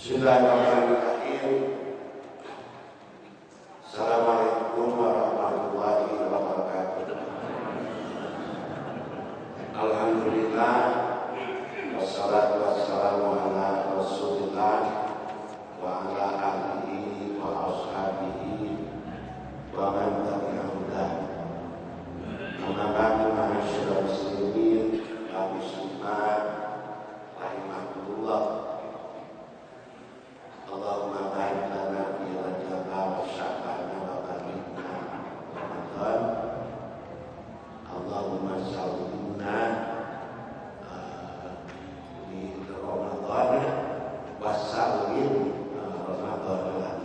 Bismillahirrahmanirrahim. Assalamualaikum warahmatullahi wabarakatuh. Alhamdulillah, wassalatu wassalamu ala Rasulillah wa ala alihi wa ashabihi wa man tabi'ahum. Amma ba'du, ma'asyiral muslimin wal muslimat rahimakumullah. Allahumma barik lana fi Rajab wa Sya'ban wa balighna Ramadan. Allahumma sallimna di Ramadan wa sallim Ramadan.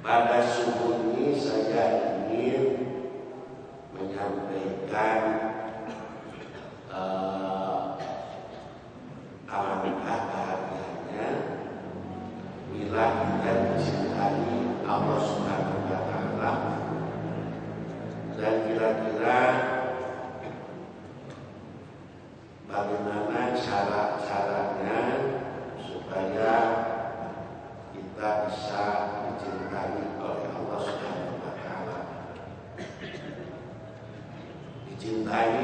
Pada subuh ini saya ingin menyampaikan alangkah bahagianya bila kita dicintai Allah Subhanahu wa Ta'ala, dan kira-kira bagaimana cara-caranya supaya kita bisa dicintai oleh Allah Subhanahu wa Ta'ala, dicintai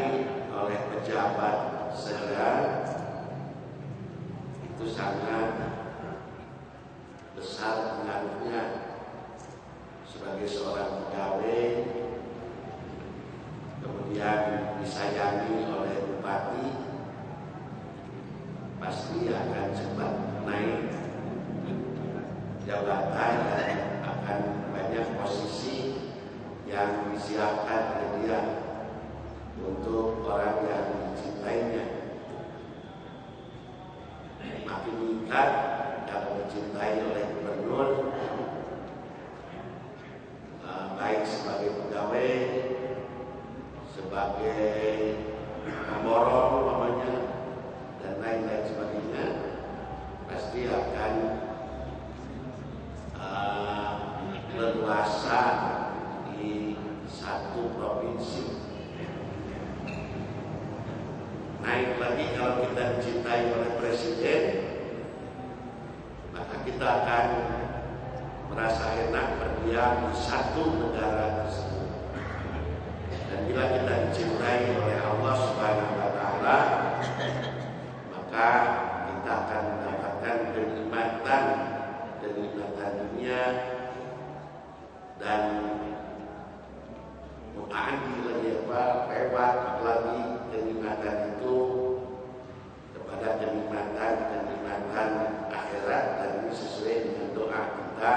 oleh pejabat saja itu sangat besar pengaruhnya. Sebagai seorang pegawai kemudian disayangi oleh bupati, pasti akan cepat naik jabatan dan akan banyak posisi yang disiapkan oleh dia untuk orang yang dicintainya. Makin meningkat kalau dicintai oleh gubernur, baik sebagai pegawai, sebagai pemborong umpamanya, dan lain-lain sebagainya, pasti akan leluasa di satu provinsi. Naik lagi kalau kita dicintai oleh presiden, maka kita akan merasa enak berdiam di satu negara tersebut. Dan bila kita dicintai oleh Allah Subhanahu wa Ta'ala, maka kita akan mendapatkan kenikmatan dunia dan muta'addi lagi lewat lagi kenikmatan itu kepada kenikmatan akhirat. Dan ini sesuai dengan doa kita,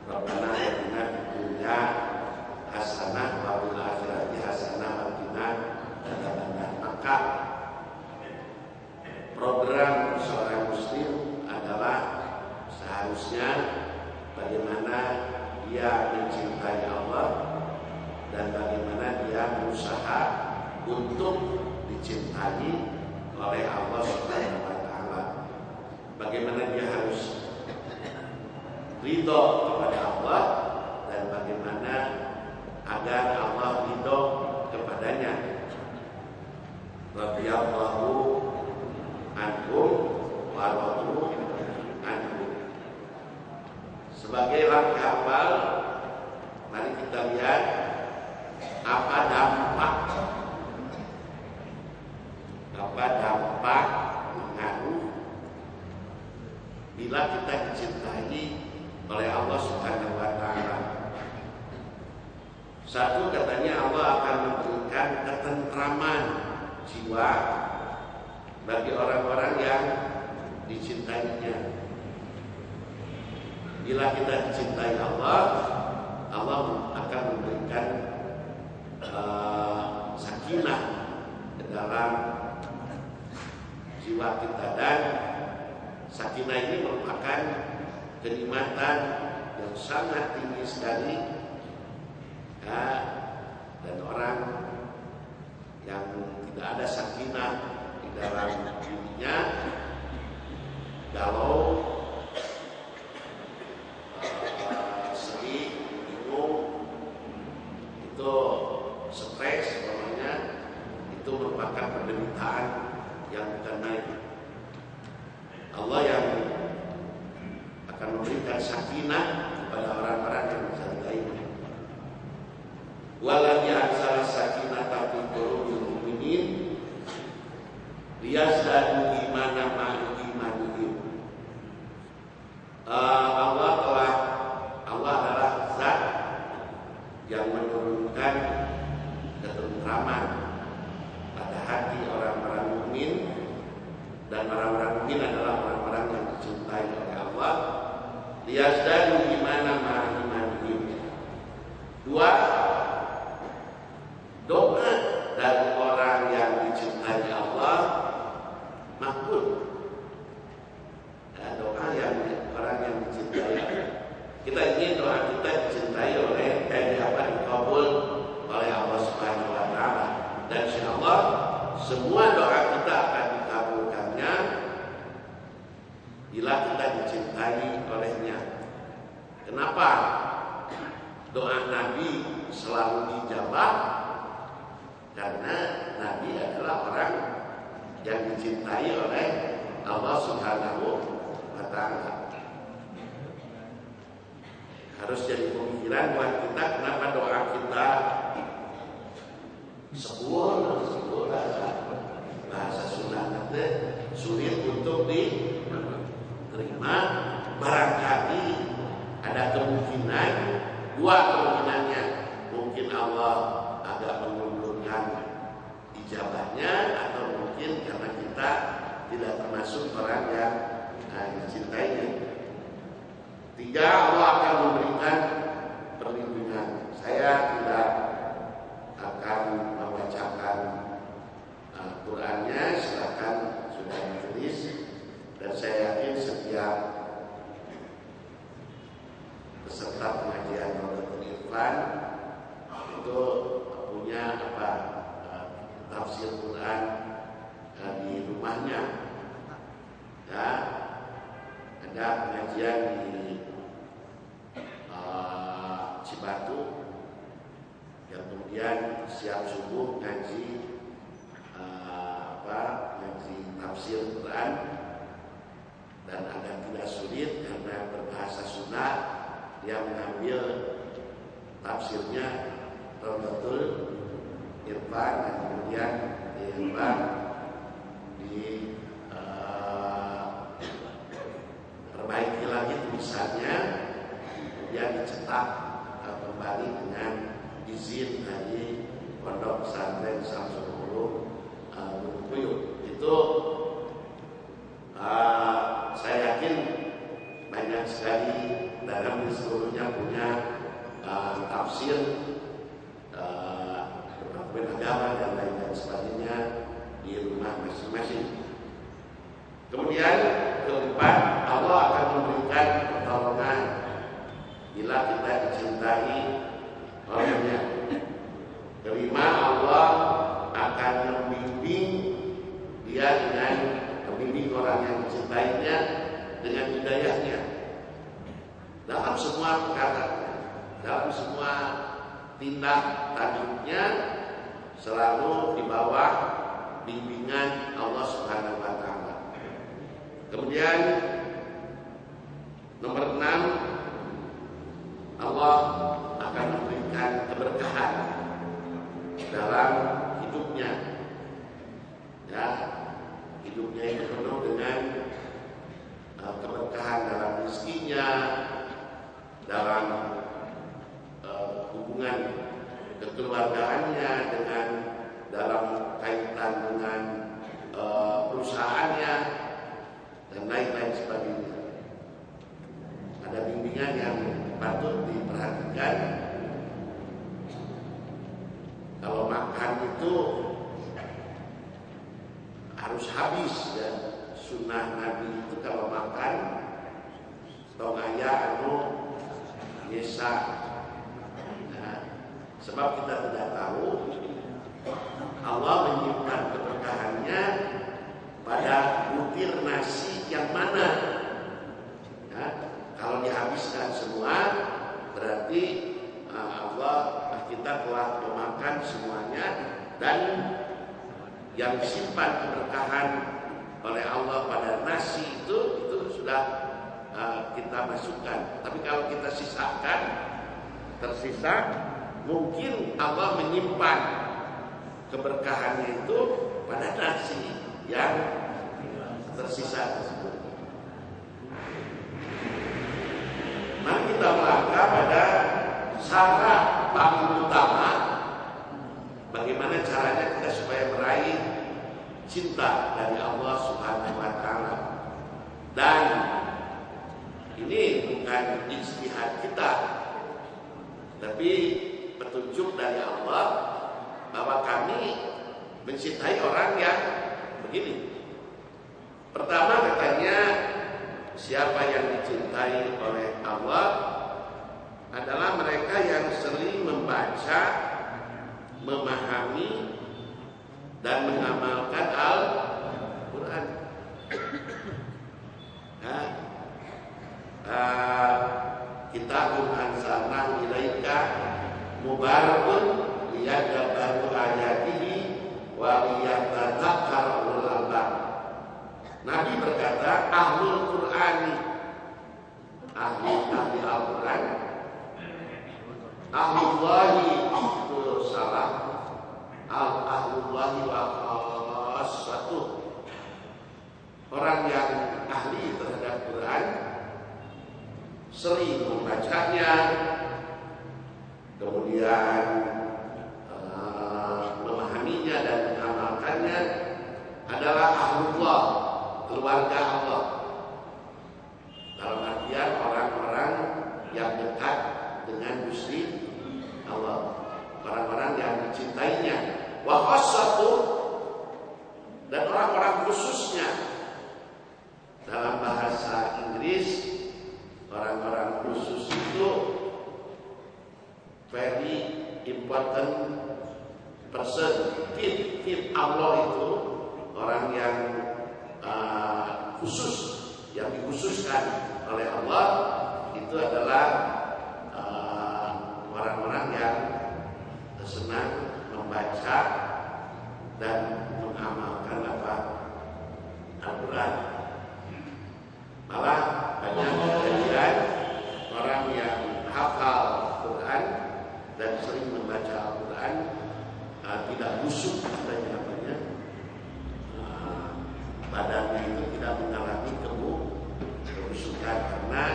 Rabbana atina fid dunya hasanah wa fil akhirati hasanah wa qina adzabannar. Maka program seorang muslim adalah seharusnya bagaimana dia mencintai Allah dan bagaimana dia berusaha untuk dicintai oleh Allah Subhanahu wa Ta'ala. Bagaimana dia harus ridho kepada Allah dan bagaimana agar Allah ridho kepadanya. Radhiyallahu anhum wa radu anhu. Sebagai langkah awal, mari kita lihat apa dampak pengaruh bila kita dicintai oleh Allah Subhanahu wa Ta'ala. Satu, katanya Allah akan memberikan ketentraman jiwa bagi orang-orang yang dicintainya. Bila kita dicintai Allah, Allah akan memberikan sakinah ke dalam jiwa kita, dan sakinah ini merupakan kenikmatan yang sangat tinggi sekali ya. Dan orang yang tidak ada sakinah di dalam dirinya, galau, sedih, bingung, itu stres, itu merupakan penderitaan yang bukan main. Allah yang akan memberikan sakinah kepada orang-orang yang mencintainya. Waladhi anzala sakinata fi qulubil mu'minin liyazdadu imanan ma'a imanihim. Allah adalah zat yang menurunkan ketentraman pada hati orang-orang mukmin, dan orang-orang mukmin adalah orang-orang yang dicintai oleh Allah. Liyazdadu imanan ma'a imanihim. Dua, doa dari orang yang dicintai Allah makbul. Doa yang orang yang dicintai, kita ingin doa kita dicintai oleh dikabul oleh Allah Subhanahu wa taala, dan insyaallah semua doa kita akan dikabulkannya bila kita dicintai olehnya. Kenapa doa Nabi selalu dijabah? Karena Nabi adalah orang yang dicintai oleh Allah Subhanahu wa taala. Harus jadi pemikiran buat kita, kenapa doa kita sepuluh bahasa Sunda sulit untuk diterima. Barangkali ada kemungkinan, dua kemungkinannya, mungkin Allah agak mengundurkan ijabahnya, atau mungkin karena kita tidak termasuk orang yang dicintainya. Tiga, Allah akan memberikan perlindungan. Saya tidak akan membacakan Qurannya, silakan sudah ditulis, dan saya yakin setiap peserta pengajian Rodatul Irfan itu punya tafsir Quran di rumahnya. Ya, ada pengajian di Cibatu yang kemudian siap subuh ngaji ngaji tafsir Quran, dan agar tidak sulit karena berbahasa Sunda, dia mengambil tafsirnya Rodatul Irfan, dan kemudian perbaiki lagi tulisannya, kemudian dicetak kembali dengan izin dari Pondok Pesantren Samsul Ulum Bukuyuk. Itu saya yakin banyak sekali dalam seluruhnya punya tafsir agama dan lain sebagainya di rumah masing-masing. Kemudian keempat, Allah akan memberikan pertolongan bila kita dicintai olehnya. Kelima, Allah akan membimbing dia dengan membimbing orang yang dicintainya dengan hidayahnya dalam semua perkara, dalam semua tindak tanduknya, selalu di bawah bimbingan Allah Subhanahu wa taala. Kemudian nomor 6, Allah akan memberikan keberkahan dalam hidupnya. Ya, hidupnya itu penuh dengan keberkahan dalam rezekinya, dalam hubungan kekeluargaannya, dengan dalam kaitan dengan perusahaannya dan lain-lain sebagainya. Ada bimbingan yang patut diperhatikan. Kalau makan itu harus habis, ya. Sunnah Nabi itu kalau makan tong aya biasa. Nah, sebab kita tidak tahu, Allah menyimpan keberkahannya pada butir nasi yang mana. Ya, kalau dihabiskan semua, berarti kita telah memakan semuanya, dan yang disimpan keberkahan oleh Allah pada nasi itu sudah kita masukkan. Tapi kalau kita sisakan, tersisa, mungkin Allah menyimpan keberkahannya itu pada nasi yang tersisa tersebut. Mari kita melangkah pada cara paling utama bagaimana caranya kita supaya meraih cinta dari Allah Subhanahu wa taala. Dan ini bukan ijtihad kita, tapi petunjuk dari Allah bahwa kami mencintai orang yang begini. Pertama katanya, siapa yang dicintai oleh Allah adalah mereka yang sering membaca, memahami, dan mengamalkan Al-Quran. Kitabun anzalnahu ilaika mubarakun liyadabbaru ayatihi wa liyatadzakkara ulul albab. Nabi berkata, ahlul Qur'ani, ahli Al-Quran, ahlullahi itu salah, ahlullahi wa khassatuh, orang yang ahli terhadap Quran, sering membacanya, kemudian memahaminya dan mengamalkannya, adalah ahlullah, keluarga Allah. Dalam artian orang-orang yang dekat dengan Gusti Allah, orang-orang yang dicintainya. Wa khassatuh, dan orang-orang khususnya. Dalam bahasa Inggris, orang-orang khusus itu very important person. Fit Allah itu orang yang khusus, yang dikhususkan oleh Allah, itu adalah orang-orang yang senang membaca dan mengamalkan Al-Quran. Malah banyak kejadian orang yang hafal Quran dan sering membaca Al-Quran tidak busuk katanya, badannya itu tidak mengalami kebusukan karena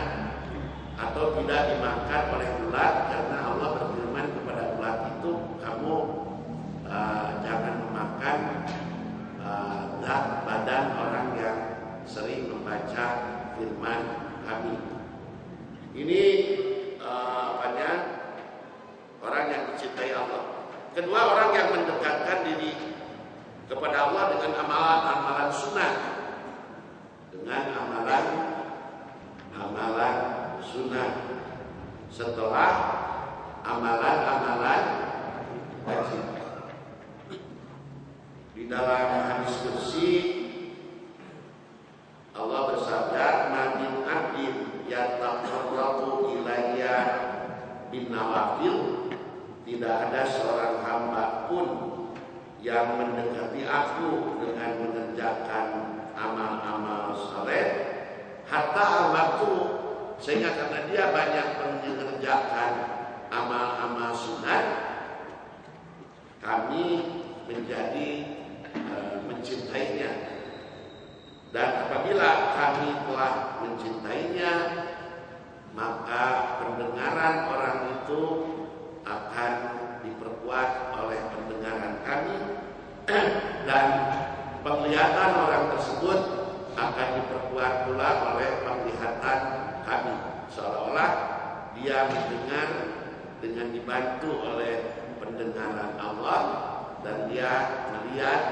atau tidak dimakan oleh ulat, karena Allah berfirman kepada ulat itu, kamu jangan memakan badan orang yang sering membaca firman kami. Ini orang yang dicintai Allah. Kedua, orang yang mendekatkan diri kepada Allah dengan amalan-amalan sunnah, dengan amalan sunnah setelah amalan wajib. Di dalam hadis qudsi Allah bersabda, "Ma min 'abdin yataqarrabu ilayya bin nawafil." Tidak ada seorang hamba pun yang mendekati aku dengan mengerjakan amal-amal saleh, hatta al-waktu, sehingga karena dia banyak mengerjakan amal-amal sunat, kami menjadi mencintainya. Dan apabila kami telah mencintainya, maka pendengaran orang itu akan diperkuat oleh pendengaran kami, dan penglihatan orang tersebut akan diperkuat pula oleh penglihatan kami, seolah-olah dia mendengar dengan dibantu oleh pendengaran Allah, dan dia melihat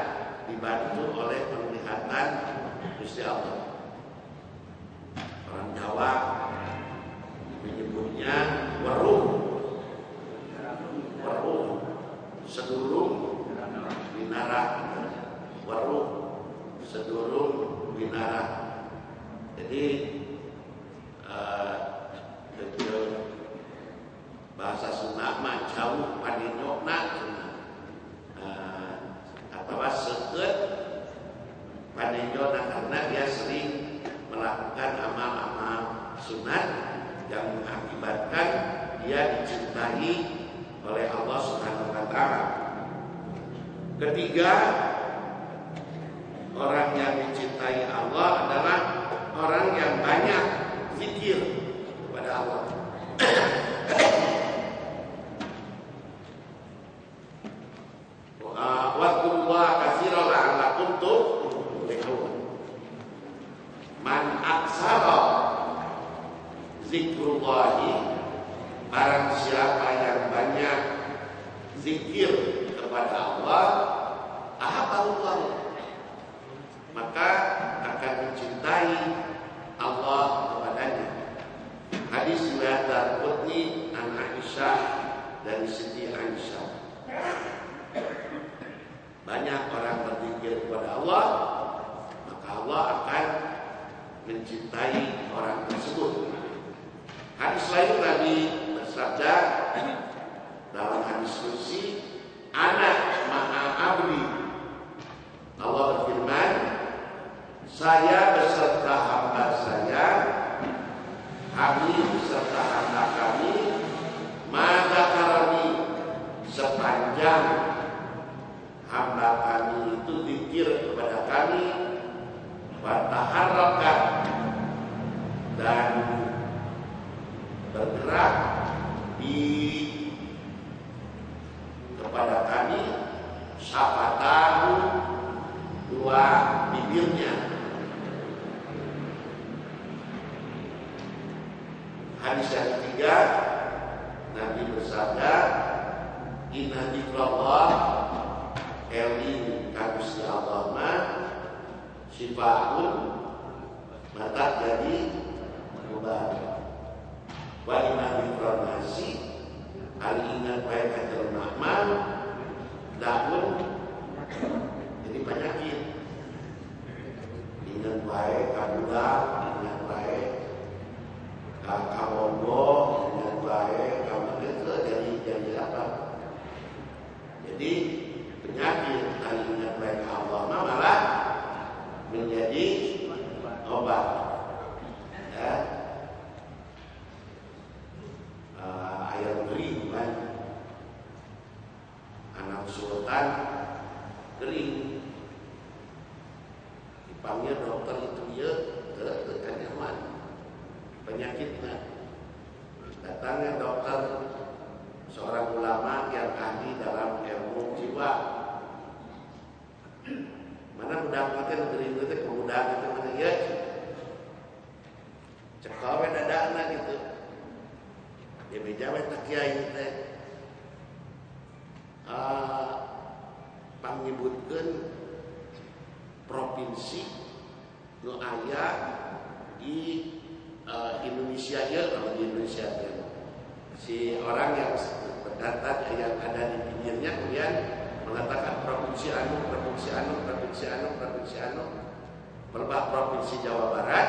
dibantu oleh penglihatan Gusti Allah. Orang Jawa menyebutnya waruh, sedurung winara, waruh sedurung winara. Jadi bahasa Sunda mah jauh padinokna atau seukeut padinokna dicintai oleh Allah Subhanahu wa taala. Ketiga, orang yang dicintai Allah adalah orang yang banyak zikir kepada Allah. Wadkurullaha katsiran la'allakum tuflihun. Man aksara zikrullahi, barang siapa yang banyak zikir kepada Allah, ahabballah, maka akan mencintai Allah kepadanya. Hadis riwayat Darqutni an Aisyah, dari Siti Aisyah. Banyak orang berzikir kepada Allah, maka Allah akan mencintai orang tersebut. Hadis lain Nabi bersabda dalam hadis qudsi, ana ma'a abdi. Allah berfirman, saya beserta hamba saya, kami beserta hamba kami, madzakarani, sepanjang hamba kami itu zikir kepada kami, fataharrakat, dan bergerak di kepada kami, syafatahu, dua bibirnya. Hadis yang ketiga, Nabi bersabda, inna dzikrallah, eling kagusti Allah ma sifaun, mata jadi mubarak. Wa inna dzikranasi, al ingat baik ajar mahmal, daun jadi penyakit. Ingat baik kabudak, ingat baik kawondo, ingat baik kamu itu jadi apa? Jadi penyakit. Al ingat baik Allah malah menjadi obat. Ya. Ayam kering kan, anak sultan kering, dipanggil dokter itu ya tekan nyaman penyakitnya. Datangnya dokter, seorang ulama yang ahli dalam ilmu jiwa. Mana budak makan kering itu kemudahan itu mana ya? Cekawe dadana gitu. Ya bejawe tak kiai teh pangnyebutkeun provinsi nu aya di Indonesia ya, kalau di Indonesia teh si orang yang berdata yang ada di pinggirnya kemudian mengatakan provinsi anu pelebah provinsi Jawa Barat,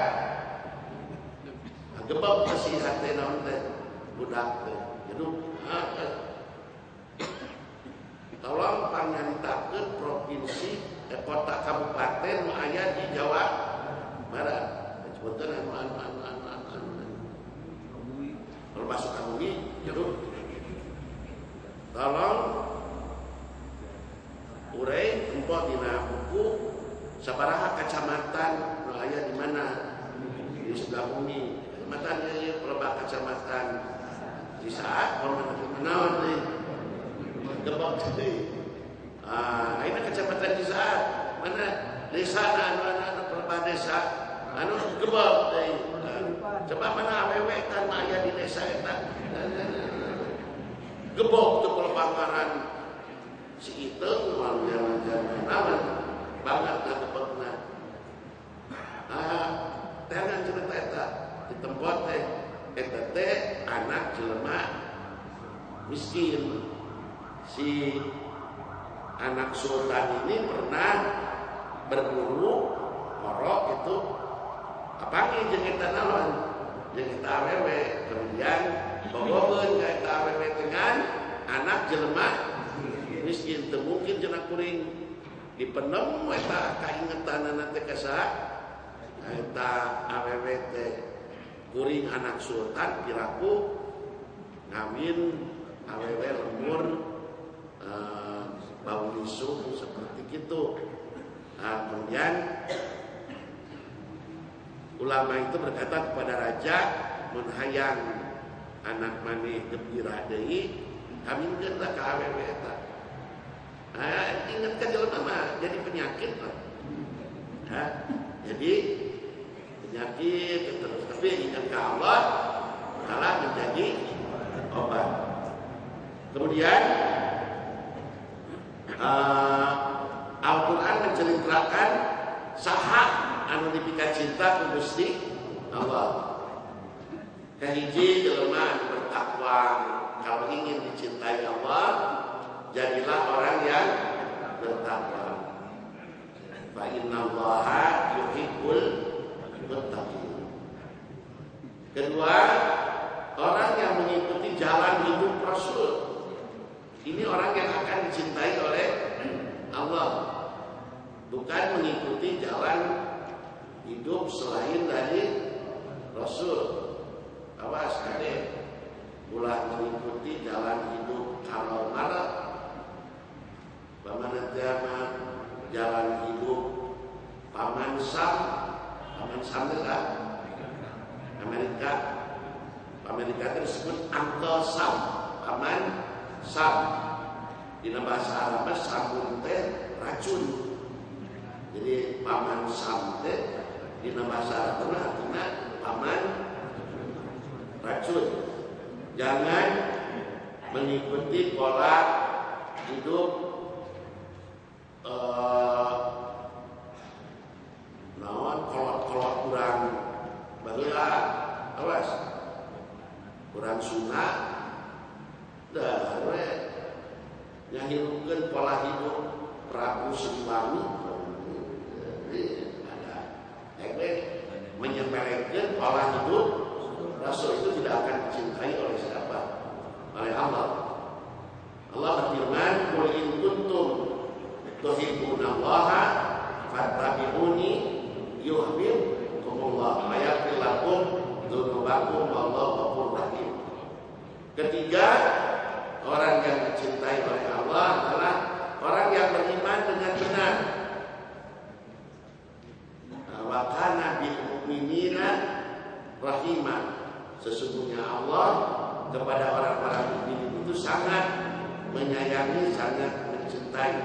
gebab masih hati naon teh budak teh. Jadi tolong panyanitakeun provinsi kota kabupaten nu aya di Jawa Barat. Sebutkeun anu kalau masuk Kamui, jadi tolong urang empot dina buku sabaraha kacamatan nu aya di mana di sebelah bumi. Kecamatan ieu pelebah kacamatan di saat menawan nih gebok teh. Ayeuna kecamatan di saat mana desa anu pelebah desa anu gebok teh. Coba mana awewe kan aya di desa eta. Gebok teu pelebah ngaran si Iteung nu jaman-jaman naon banget na gebokna. Jangan cerita eta di tempat teh eta teh anak jelema miskin. Si anak sultan ini pernah berburu orok itu apangi jeung eta naon jeung eta awewe, kemudian bogoheun ka eta awewe dengan anak jelema miskin. Teu mungkin cenah kuring dipenem eta kaingetanana teh ka saha eta awewe teh kuring anak sultan piraku ngawin awewe lembur, bau lisung seperti itu. Nah, kemudian ulama itu berkata kepada raja, mun hayang anak maneh gembira deui, kaminkeunlah ka awewe eta. Ingat ka jelema mah jadi penyakit lah. Jadi penyakit terus, tapi ingat ke Allah malah menjadi obat. Kemudian Al-Quran menceritakan saha anu dipika cinta ku Gusti Allah. Kahiji jelema bertakwa, kalau ingin dicintai Allah, jadilah orang yang bertakwa. Fa innallaha yuhibbul muttaqin. Kedua, orang yang mengikuti jalan hidup Rasul. Ini orang yang akan dicintai oleh Allah. Bukan mengikuti jalan hidup selain dari Rasul. Awas kade, ulah mengikuti jalan hidup kalau marah. Bagaimana tema jalan hidup Paman Sam itu kan Amerika tersebut Uncle Sam, Paman Sam. Di bahasa Arab sabun teh racun. Jadi Paman Sam teh di bahasa Arab artinya paman racun. Jangan mengikuti pola hidup kolot kurang baheula, awas kurang sunnah dah we nyahirupkeun pola hidup Prabu Siliwangi. Ada menyepelekan pola hidup Rasul itu tidak akan dicintai oleh siapa? Oleh Allah. Allah berfirman, "Qul in kuntum tuhibbunallaha fattabi'uni yuhibbukumullah wa yaghfir lakum dzunubakum wallahu ghafurur rahim." Ketiga, orang yang dicintai oleh Allah adalah orang yang beriman dengan benar. Wa kana bil mu'minina rahimah. Sesungguhnya Allah kepada orang-orang mukmin itu sangat menyayangi, sangat mencintai.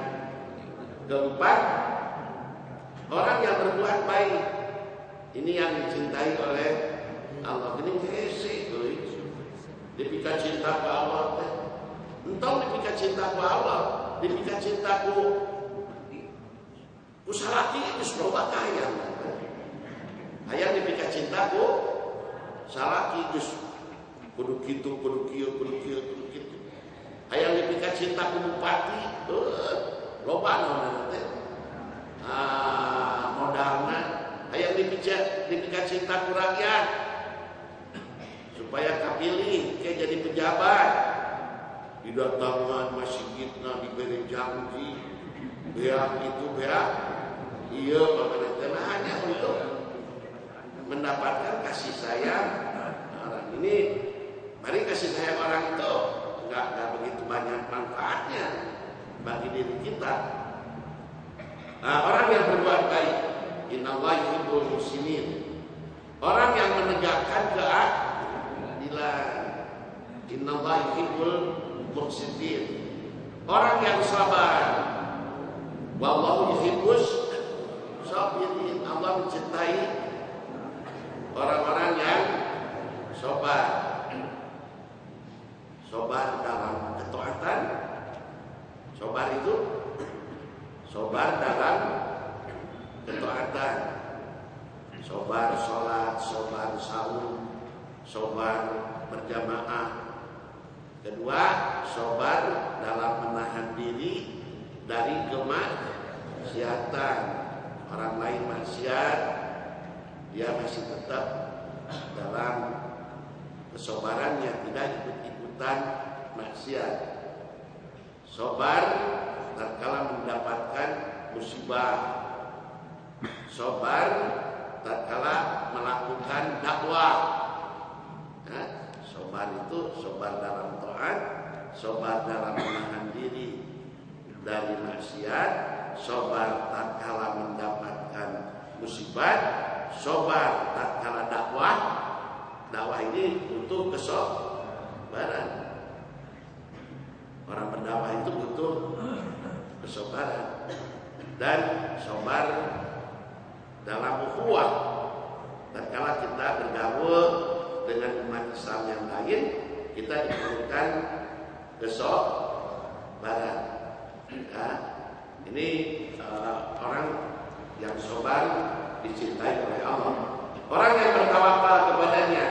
Keempat, orang yang berbuat baik. Ini yang dicintai oleh Allah. Ini hese, dipika cinta ke Allah. Entong dipika cinta ke Allah, dipika cinta ku salaki itu loba kaya. Hayang dipika cinta ku salaki geus kudu kitu, kudu kieu, kudu kieu, kudu kitu. Hayang dipika cinta ku bupati, loba naon teh. Modalna hayang dipika cinta ku rakyat supaya kapilih ke jadi pejabat. Didatangan masjidna diberi janji beak itu beak iya pemerintah hanya untuk mendapatkan kasih sayang orang ini. Mari kasih sayang orang itu nggak begitu banyak manfaatnya bagi diri kita. Orang yang berbuat baik, innallaha yuhibbul muhsinin, orang yang menegakkan keadilan, innallaha yuhibbul muqsitin, orang yang sabar, wallahu yuhibbus sabirin, Allah mencintai orang-orang yang sabar. Sabar dalam ketaatan, sabar itu sabar dalam ketaatan, sabar sholat, sabar saum, sabar berjamaah. Kedua, sabar dalam menahan diri dari kemaksiatan. Orang lain maksiat, dia masih tetap dalam kesabarannya, tidak ikut-ikutan maksiat. Sabar tatkala mendapatkan musibah. Sabar tatkala melakukan dakwah. Sabar itu sabar dalam taat, sabar dalam menahan diri dari maksiat, sabar tatkala mendapatkan musibah, sabar tatkala dakwah. Dakwah ini butuh kesabaran. Orang berdakwah itu butuh kesabaran dan sabar dalam ukhuwah. Tatkala kita bergaul dengan umat Islam yang lain, kita diperlukan kesabaran. Ya, ini orang yang sabar dicintai oleh Allah. Orang yang bertawakal kepadanya,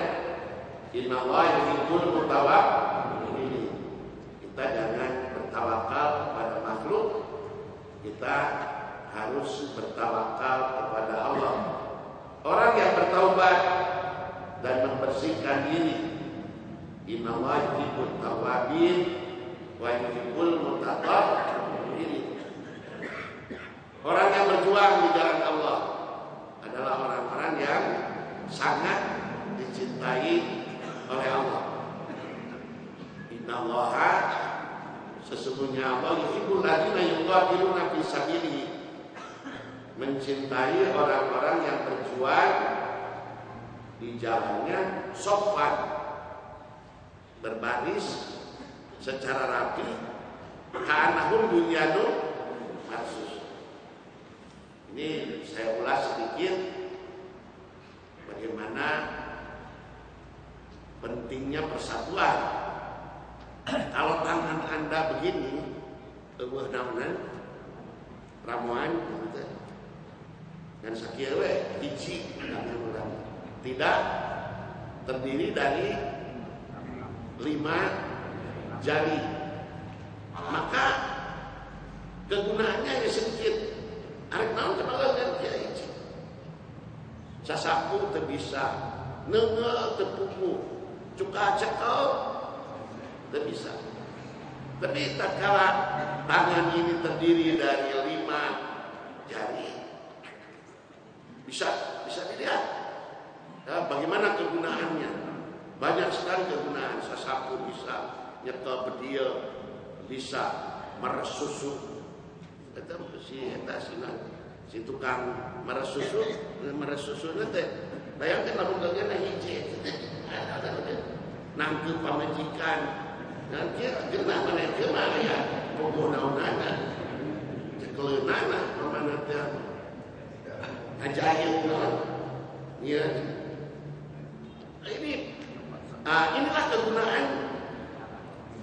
innallaha yuhibbul mutawakkilin. Kita jangan bertawakal kepada makhluk, kita harus bertawakal kepada Allah. Orang yang bertaubat dan membersihkan diri, innallaha yuhibbut tawwabin wa yuhibbul mutatahhirin. Orang yang berjuang di jalan Allah adalah orang-orang yang sangat dicintai oleh Allah. Innallaha, sesungguhnya Allah yuhibbul ladzina yuqatiluna fi sabilihi, mencintai orang-orang yang berjuang di jalannya sopan, berbaris secara rapi, ka'annahum bunyanun marsus. Ini saya ulas sedikit bagaimana pentingnya persatuan. Kalau tangan Anda begini, eueuh naonan ramuan gitu. Dan sakieu we hiji tangan urang. Tidak terdiri dari 5 jari. Maka kegunaannya ya sedikit. Arek naon coba kan kieu hiji. Sasapu teu bisa, neungeul teu pupu, cuka cekel teu bisa. Tapi tatkala tangan ini terdiri dari 5 jari, bisa dilihat ya, bagaimana kegunaannya. Banyak sekali kegunaan. Sasapu bisa nyekel bedieu, bisa meres susu. Eta si tukang meres susu nanti bayangkan lamun gageuna hiji nangkep pamajikan nanti geuna mana teu mah aya bogoh naonana cekeleunana pamana teh ajaib naon ya. Inilah kegunaan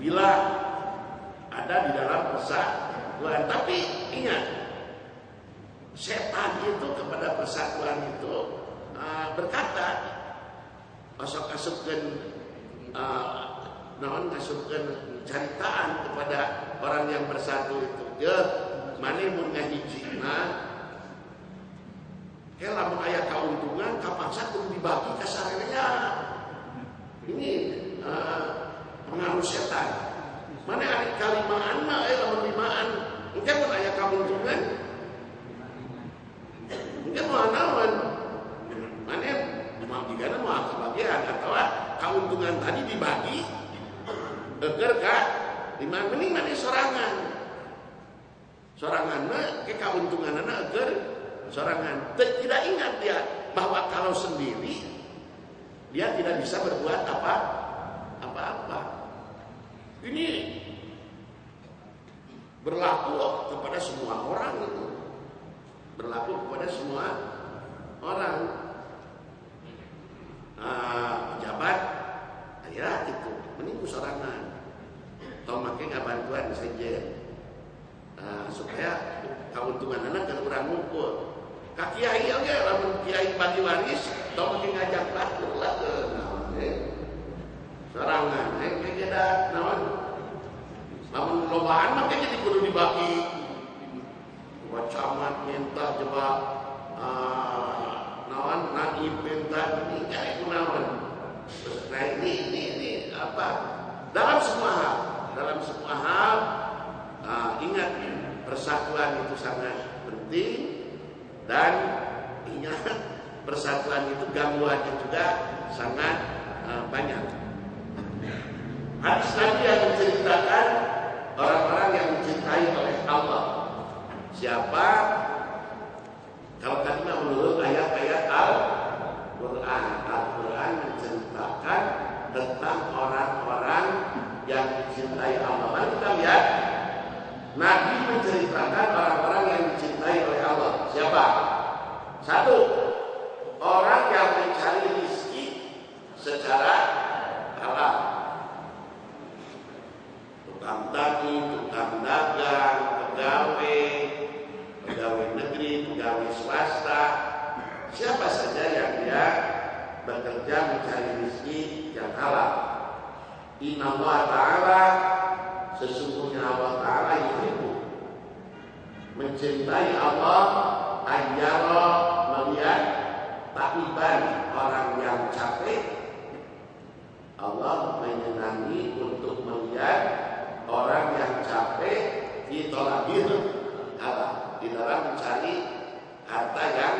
bila ada di dalam persatuan. Tapi ingat, setan itu kepada persatuan itu berkata, asupkeun ngasupkeun caritaan kepada orang yang bersatu itu. Ya, mane mun ngahijina, ke lamun aya kauntungan kapaksa kudu dibagi ka sarerea. Ini pengaruh setan. Mana ada kalimaan mah lamun limaan. Engke mun aya kauntungan, engke moal naon? Mane mabigana moal kabagian atawa kauntungan tadi dibagi eueur ka limaan, mending mane sorangan. Sorangan mah ke kauntunganana eueur sorangan. Tidak ingat dia bahwa kalau sendiri dia tidak bisa berbuat apa-apa. Ini berlaku kepada semua orang itu. Berlaku kepada semua orang. Pejabat ya itu mending sorangan. Tong make ngabantuan saja. Supaya kauntungan anak kan urang ngumpul. Ka kiai oge lamun kiai bagi waris tong make ngajak batur lah sorangan kegeda naon lamun lobaan mah jadi kudu dibagi buat camat minta coba naon naib minta ini kayak kunaon. Nah ini apa dalam semua hal ingat persatuan itu sangat penting. Dan ingat persatuan itu gangguannya juga sangat banyak. Hadis Nabi yang menceritakan orang-orang yang dicintai oleh Allah. Siapa? Kalau tadi menurut ayat-ayat Al-Quran, Al-Quran menceritakan tentang orang-orang yang dicintai Allah. Mari kita lihat, Nabi menceritakan orang-orang yang dicintai oleh Allah. Siapa? Satu, orang yang mencari rezeki secara halal. Tukang tani, tukang dagang, pegawai negeri, pegawai swasta, siapa saja yang dia bekerja mencari rezeki yang halal. Inna Allah Ta'ala, sesungguhnya Allah Ta'ala yuhibbu, mencintai Allah, ayyara, melihat ta'iban, orang yang capek. Allah menyenangi untuk melihat orang yang capek di tolabil halal, di dalam mencari harta yang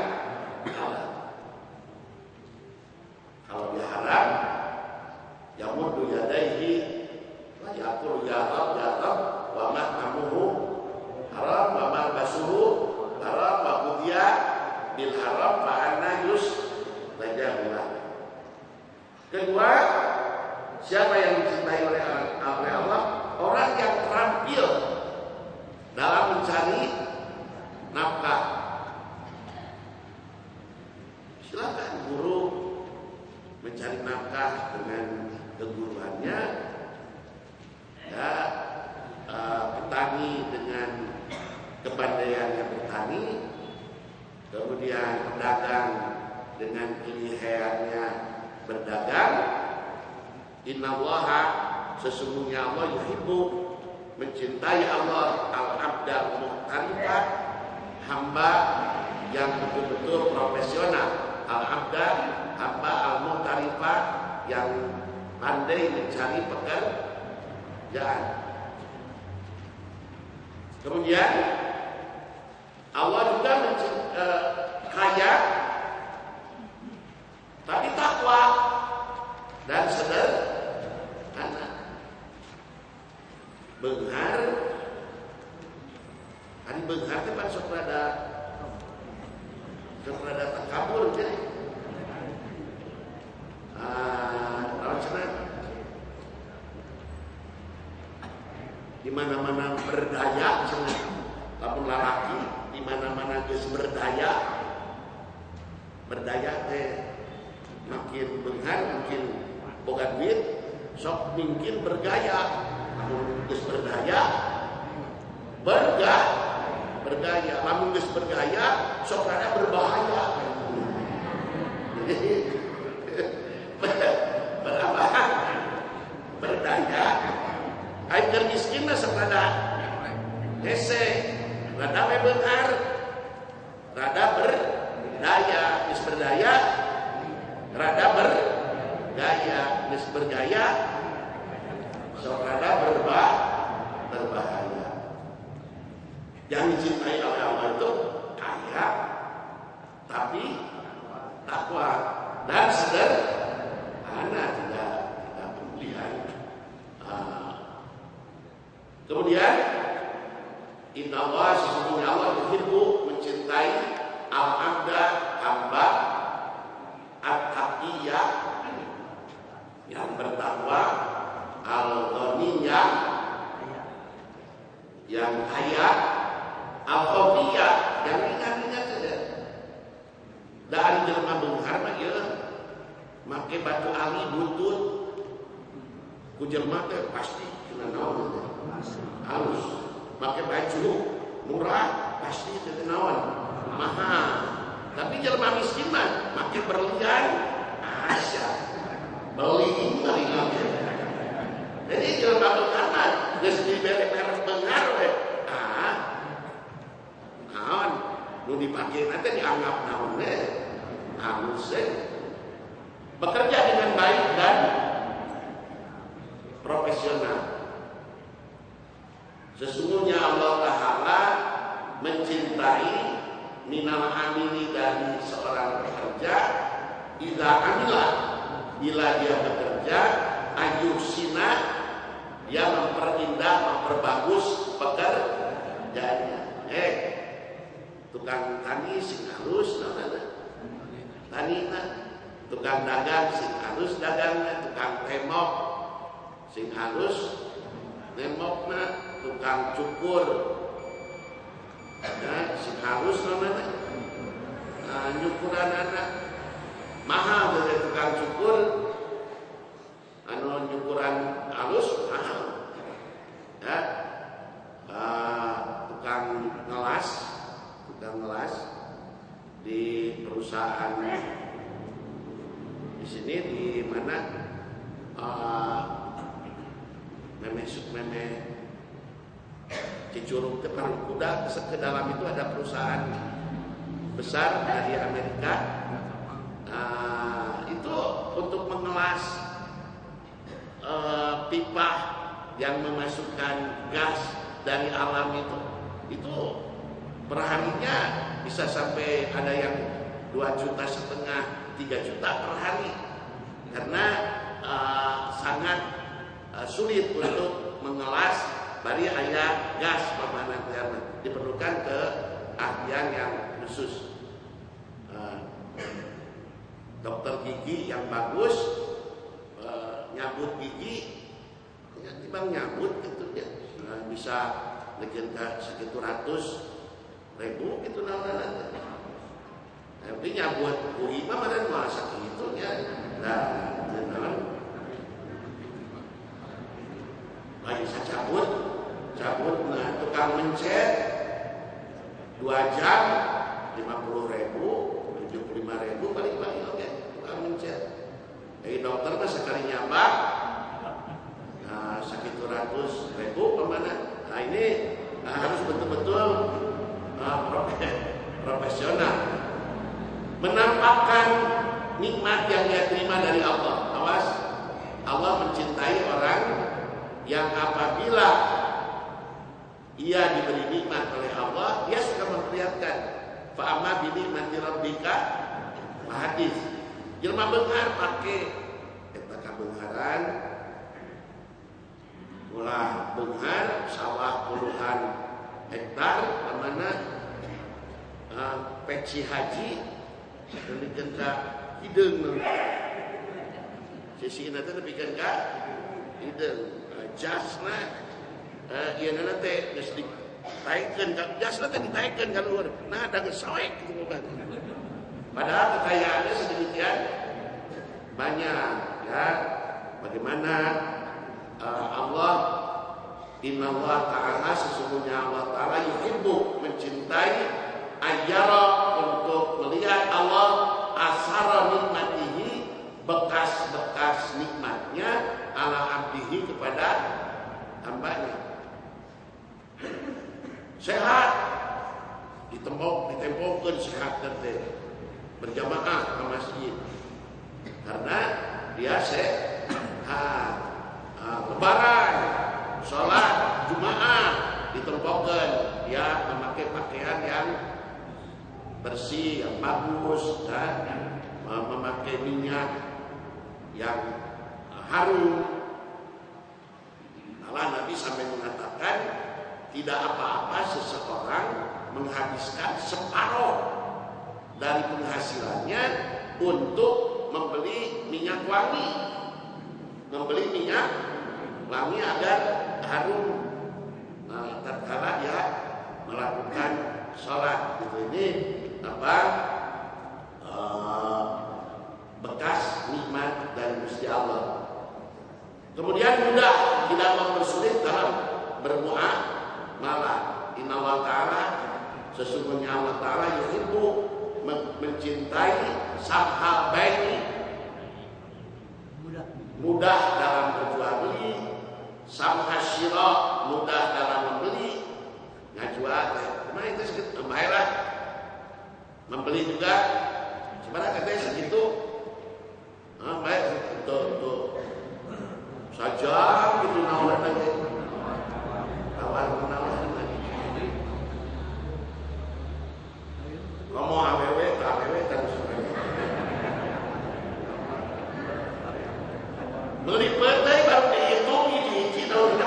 halal. Kalau dia haram, ya mudu yadaihi wa yaqulu ya Rab ya Rab wa mahmamuhu haram wa malbasuhu haram wa qudiya bil haram fa anna yustajabullah. Kedua, siapa yang dicintai oleh Allah? Orang yang terampil dalam mencari nafkah. Silakan guru mencari nafkah dengan keguruannya, ya, petani dengan kepandaiannya bertani, kemudian pedagang dengan kelihayannya berdagang. Innallaha, sesungguhnya Allah yuhibbu, mencintai Allah al-abdal muhtarifah, hamba yang betul-betul profesional. Al-abdal, hamba al-muhtarifah, yang pandai mencari pekerjaan. Kemudian Allah juga kaya tapi takwa dan sederhana. Benghar, hari benghar itu kan sok rada takabur jadi. Lawan senang. Di mana-mana berdaya senang. Lapun lalaki di mana-mana geus berdaya. Berdaya teh makin benghar, makin boga duit, sok mungkin bergaya. Lamun geus berdaya, bergaya. Lamun geus bergaya, sok rada berbahaya. Berapa? Berdaya. Aing miskin mah sok rada hese, rada we beunghar, rada berdaya, geus berdaya, rada bergaya, geus bergaya, sok rada berbahaya. Yang dicintai oleh Allah itu kaya, tapi takwa dan sederhana, tidak berlebihan. Kemudian inna Allah, sesungguhnya Allah yuhibbu, mencintai al-abda, hamba at-taqiyah, yang bertakwa, al-ghaniyah, yang kaya, al-khafiyah, yang ringan-ringan saja. Dari jelema beunghar mah ieu make batu ali butut, ku jelema teh pasti kena naon teh halus, make baju murah pasti teh naon mahal. Tapi jelema miskin mah make berlian asa beli ringan. Jadi jelema beunghar mah geus dibere merek beunghar we. Naon nu dipake teh dianggap naon we halus bekerja dengan baik dan profesional. Sesungguhnya Allah Ta'ala mencintai minal amili, dari seorang pekerja, idza amila, bila dia bekerja, ayusina, dia memperindah, memperbagus pekerjaannya. Tukang tani sing halus tanina, tukang dagang sing halus dagangnya, tukang temok sing halus nemokna, tukang cukur sing halus namanya nyukuran anak mahal dari tukang cukur, nyukuran halus mahal ya. Tukang ngelas di perusahaan di sini di mana meme Cicurug ke Parungkuda, ke dalam itu ada perusahaan besar dari Amerika. Itu untuk mengelas pipa yang memasukkan gas dari alam itu perharinya bisa sampai ada yang 2,5 juta, 3 juta per hari, karena sangat sulit untuk mengelas bari aya gas pemanan, diperlukan keahlian yang khusus. Dokter gigi yang bagus nyabut gigi, timbang nyabut gitu ya, bisa legenda segitu 100.000 gitu namanya. Tapi nyabut kuih mah mana masa gitu ya. Nah, bisa cabut, tukang mencet 2 jam 50.000, 75.000 paling oke, tukang mencet. Dokter mah sekali nyabak sekitu 100.000 pemana. Nah ini harus betul-betul profesional, menampakkan nikmat yang dia terima dari Allah. Awas, Allah mencintai orang yang apabila ia diberi nikmat oleh Allah, dia suka memperlihatkan. Fa'amma bi nikmati rabbika hadis. Jelema beunghar pake eta kabeungharan, ulah beunghar sawah puluhan hektar mana peci haji dikeun ka hideung. Sisi teh dipikeun ka hideung. Jasna ieu na teh geus ditaikeun ka jasna teh ditaikeun ka luar. Nah ada geus soek gitu kan. Padahal kekayaannya sedemikian banyak ya. Bagaimana Allah, innallaha ta'ala, sesungguhnya Allah Ta'ala yuhibbu, mencintai, ayyara, untuk melihat Allah asara nikmatihi, bekas-bekas nikmatnya ala abdihi, kepada hambanya. Sehat ditempokkan sehat teh berjamaah ke masjid karena dia sehat. Lebaran, sholat Jumaat ditempokkan, dia memakai pakaian yang bersih, yang bagus, dan memakai minyak yang harum. Malah Nabi sampai mengatakan tidak apa-apa seseorang menghabiskan separuh dari penghasilannya untuk membeli minyak wangi, wangi agar harum tatkala dia melakukan sholat. Gitu. Ini bekas nikmat dari Gusti Allah. Kemudian mudah, tidak mempersulit dalam bermuamalah. Innallaha ta'ala, sesungguhnya Allah Ta'ala yuhibbu, mencintai, samhal baini, mudah dalam berjual beli, samhasyira, mudah dalam membeli, ngajual cuma itu sedikit membayarlah, membeli juga sebenarnya katanya segitu, baik untuk saja gitu nawaran lagi, nawaran lagi, ngomong aww terus melipet baru dihitung ini tahun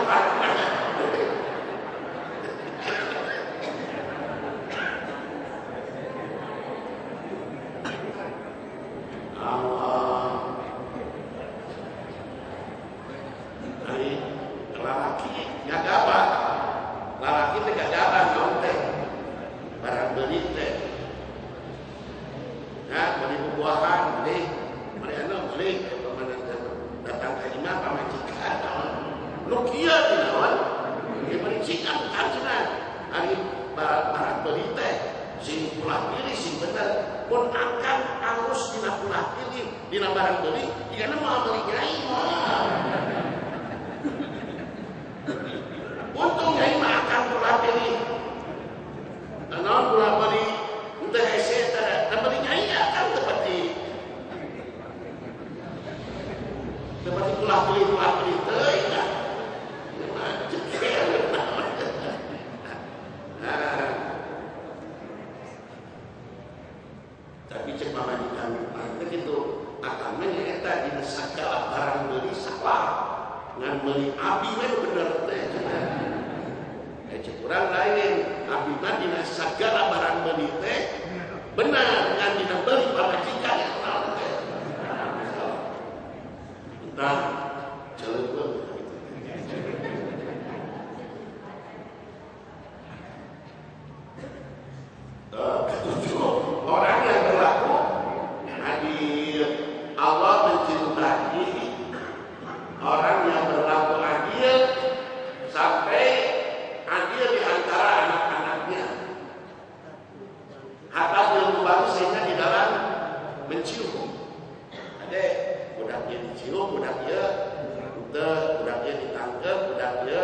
ulah pilih sih bener. Pun akan harus dina ulah pilih dina barang beli, jika mau beli nyai. Untung nyai mah akan ulah pilih. Non ulah beli untuk hese tara, beli nyai akan seperti ulah pilih teh ya. Tapi cek majikan nanti gitu akan menyeta di segala barang beli salah ngan beli abi mah bener teh cek kurang lain abi mah di segala barang beli teh benar ngan dina beli majikan yang tahu teh entah celeukeun orang yang berlaku adil, Allah mencintai orang yang berlaku adil sampai adil di antara anak-anaknya. Hatta ilmu baru sehingga di dalam mencium. Ada budaknya dicium, budaknya budaknya ditangkap, budaknya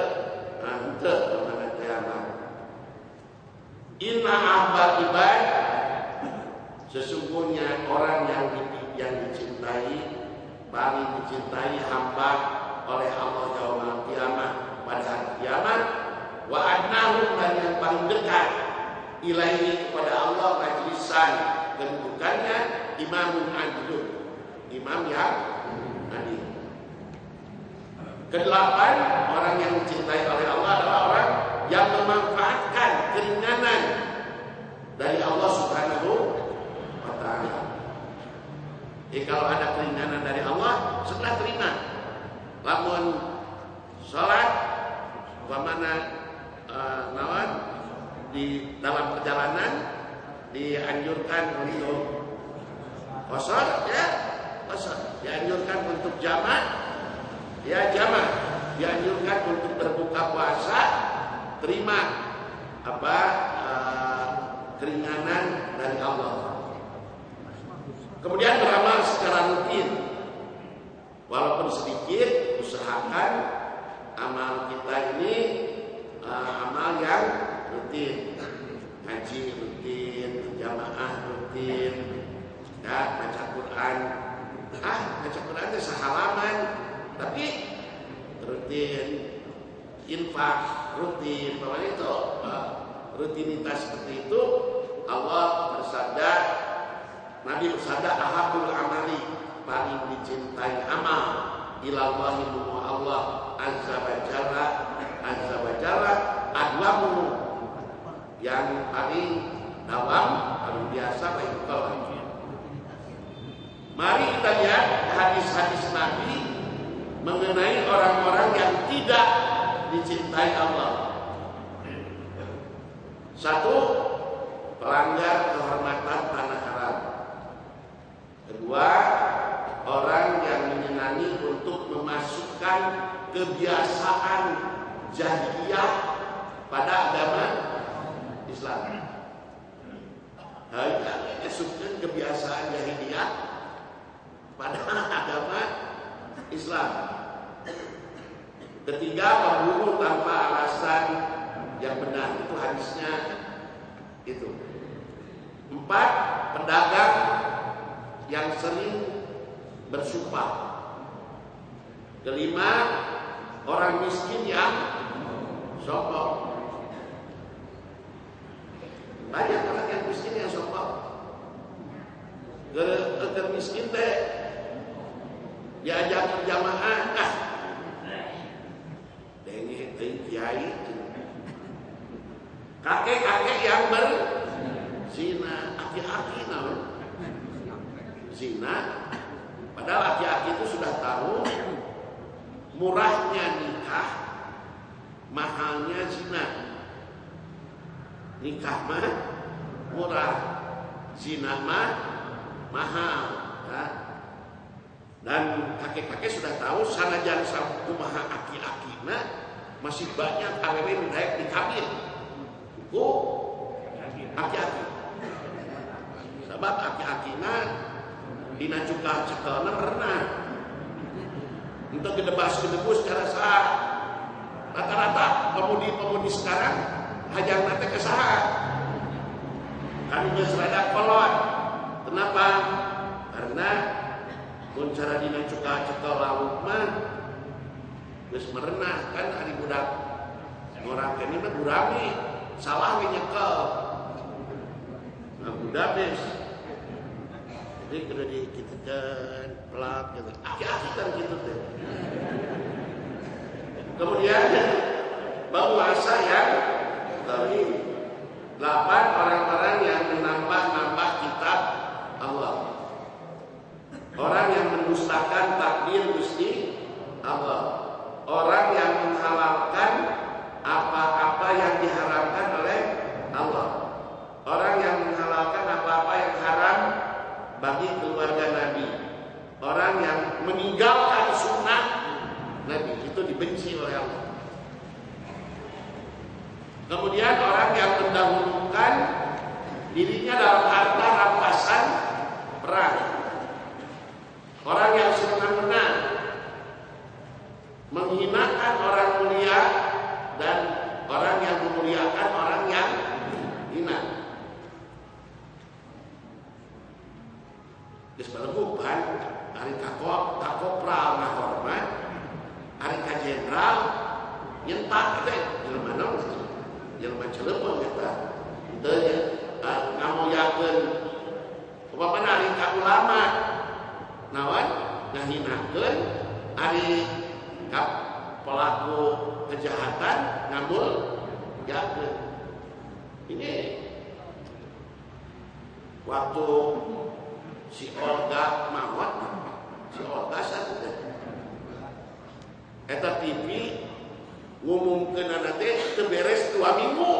ante kemana tiama. Inna ahbal ibad, sesungguhnya orang yang dicintai, paling dicintai hamba oleh Allah yaumul kiamat, pada hari kiamat, wa adnahum, dan yang paling dekat ilaihi kepada Allah majlisan, kedudukannya imamun adilun, imam yang adil. Kedelapan, orang yang dicintai oleh Allah adalah orang yang memanfaatkan keringanan dari Allah Subhanahu wa ta'ala. Jadi kalau ada keringanan dari Allah, segera terima. Lamun salat umpamana nawan di dalam perjalanan dianjurkan untuk qashar ya, qashar. Dianjurkan untuk jamak ya jamak. Dianjurkan untuk berbuka puasa, terima apa keringanan dari Allah. Kemudian beramal secara rutin, walaupun sedikit, usahakan amal kita ini amal yang rutin, ngaji rutin, jamaah rutin, ya baca Quran, baca Quran itu sehalaman, tapi rutin, infak rutin, pokoknya itu rutinitas seperti itu. Allah bersabda, Nabi bersabda, ahabul amali, paling dicintai amal ilallahi wa Allah azza wa jalla adwamu, yang paling dalam, paling biasa baik kalau. Mari kita lihat hadis-hadis Nabi mengenai orang-orang yang tidak dicintai Allah. Satu, pelanggar kehormatan tanah haram. Kedua, orang yang menyenangi untuk memasukkan kebiasaan jahiliyah pada agama Islam. Masukkan kebiasaan jahiliyah pada agama Islam. Ketiga, membunuh tanpa alasan yang benar. Itu hadisnya itu. 4, pedagang yang sering bersumpah. 5, orang miskin yang sombong. Banyak orang yang miskin yang sombong. Gara miskin teh diajak berjamaah, denge kiai, kakek-kakek yang berzina, aki-aki namun zina, padahal aki-aki itu sudah tahu murahnya nikah, mahalnya zina. Nikah mah murah, zina mah mahal, ya. Dan kakek-kakek sudah tahu sanajan kumaha aki-aki masih banyak awewe nu daek dikawin ku aki-aki. sebab aki-akina dina cuka cekelna merenah untuk gedebas-gedebus cara sah. Rata-rata pemudi sekarang hajang nate kesaha kan geus rada kolot. Kenapa? Karena mun cara dina cuka cekel lauk mah geus merenah kan ari budak ngorakeun mah gurami salah we nyekel. Nah, budak bes. Jadi kudu dikiteun pelak gitu. Aki-aki kan gitu teh. Kemudian bahasa yang dari 8 orang-orang yang menambah kitab Allah. Orang yang mendustakan takdir Gusti Allah. Orang yang menghalalkan apa-apa yang diharamkan oleh Allah. Orang yang menghalalkan apa-apa yang haram bagi keluarga Nabi. Orang yang meninggalkan sunnah Nabi, itu dibenci oleh Allah. Kemudian orang yang mendahulukan dirinya dalam harta rampasan perang. Orang yang semena-mena menghinakan orang mulia dan orang yang memuliakan orang yang hina. Geus balegupan ari kakopral ngahormat, ari ka jenderal nyentak teh jelema naon jelema celeupeng eta. Teu nya ngamuyakeun upamana ari ka ulama naon ngahinakeun ari ka pelaku kejahatan ngamul yakeun. Ini waktu si Olga mawat, si Olga satu eta TV ngumumkeun teh teu beres 2 minggu.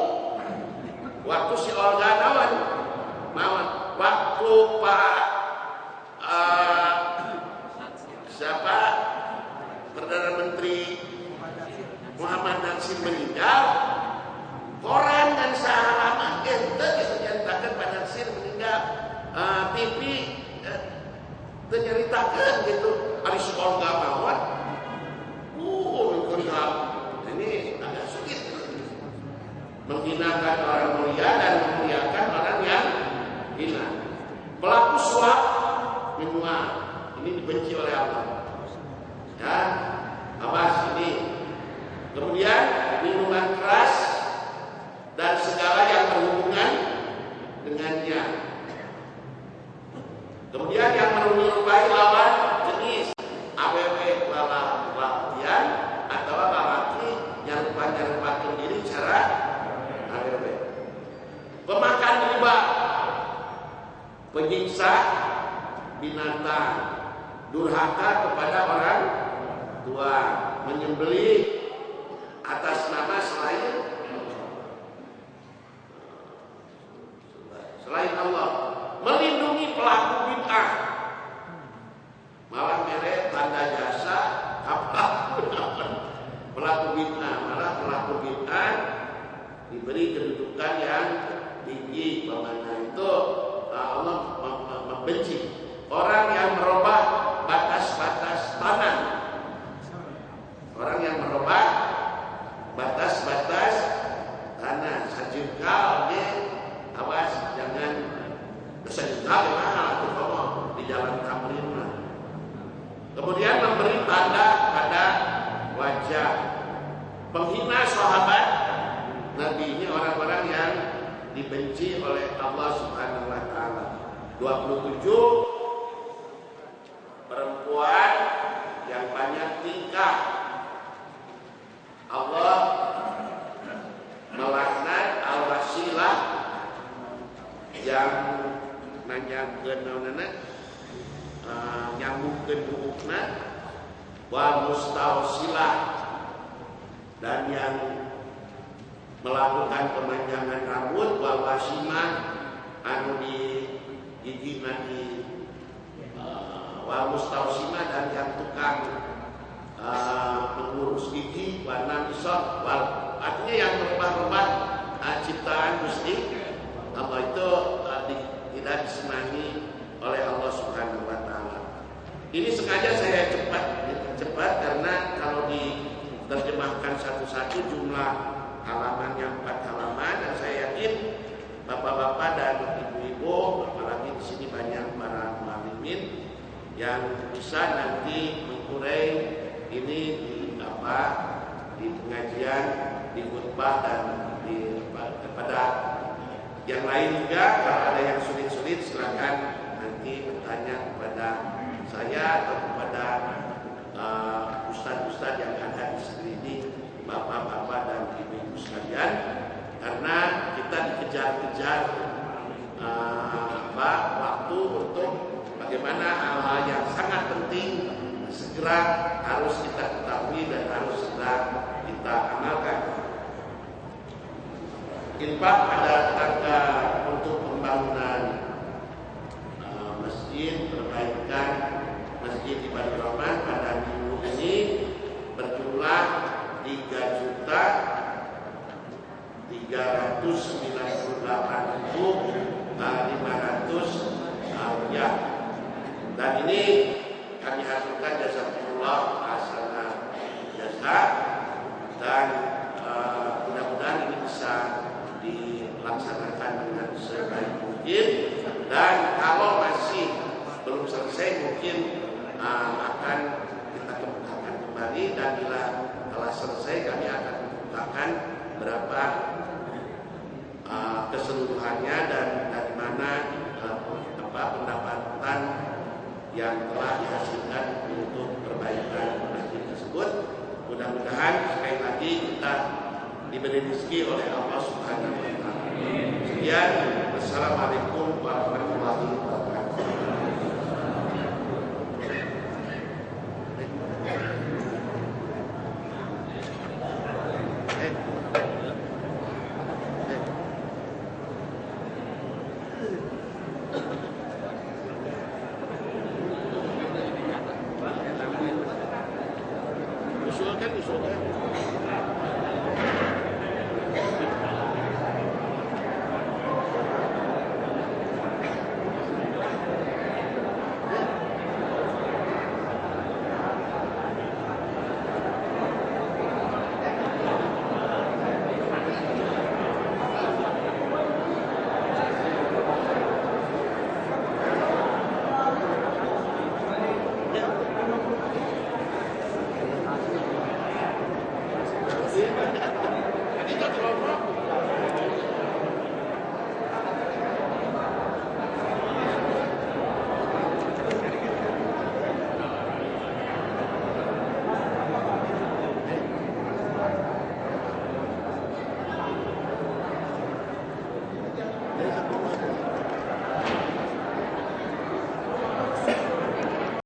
Waktu si Olga naon mawat, waktu Pak siapa Perdana Menteri Muhammad Nasir meninggal, koran dan sahalama ente dinyatakan Pak Nasir meninggal. TV ternyaritakan gitu hari sekolah gak mawat. Ini agak sulit menghinakan orang mulia dan memuliakan orang yang hina. Pelaku suap minuman ini dibenci oleh Allah. Ya, awas ini. Kemudian minuman keras dan segala yang berhubungan dengannya. Kemudian yang menyerupai lawan jenis AWW latihan atau lelaki nyerupakan diri cara AWW. Pemakan riba, penyiksa binatang, durhaka kepada orang tua, menyembelih atas nama selain Allah, melindungi pelaku bid'ah, malah mere tanda jasa pelaku bid'ah, malah pelaku bid'ah diberi kedudukan yang tinggi. Bagaimana itu Allah membenci orang yang merubah batas-batas tanah, orang yang merubah batas-batas tanah. Sajengkal awas jangan sajengkal mahal tuh ngomong di jalan Tamrin. Kemudian memberi tanda pada wajah, penghina sahabat Nabi, ini orang-orang yang dibenci oleh Allah Subhanahu wa taala. 27 perempuan yang banyak tingkah. Allah melaknat al-wasilah yang nanyakeun naonana nyambungkeun buukna, wa mustawsilah dan yang melakukan pemanjangan rambut, wa wasimah anu di gigina di wa mustawsimah dan yang tukang mengurus gigi, warna misot, artinya yang merubah-rubah ciptaan Gusti Allah itu tidak disenangi oleh Allah Subhanahu wa taala. Ini sengaja saya cepat karena kalau diterjemahkan satu-satu jumlah halamannya 4 halaman, dan saya yakin bapak-bapak dan ibu-ibu, apalagi di sini banyak para muallimin yang bisa nanti mengurai ini di pengajian, di khutbah, dan kepada yang lain juga. Kalau ada yang sulit-sulit silakan nanti bertanya kepada saya atau kepada ustadz-ustadz yang ada di sekeliling bapak-bapak dan ibu-ibu sekalian, karena kita dikejar-kejar waktu untuk bagaimana hal-hal yang sangat penting segera harus kita ketahui dan harus segera kita amalkan. Infak pada tangga untuk pembangunan masjid, perbaikan Masjid Ibadur Rahman pada minggu ini berjumlah 3.398.500 rupiah. Dan ini kami haturkan jazakumullah hasanah jasa, dan mudah-mudahan ini bisa dilaksanakan dengan sebaik mungkin. Dan kalau masih belum selesai mungkin akan kita kemukakan kembali, dan bila telah selesai kami akan kemukakan berapa keseluruhannya dan dari mana pendapatan yang telah dihasilkan untuk perbaikan masjid tersebut. Mudah-mudahan sekali lagi kita diberi rezeki oleh Allah Subhanahu wa taala. Sekian, wassalamualaikum warahmatullahi wabarakatuh. Usulkan. There's a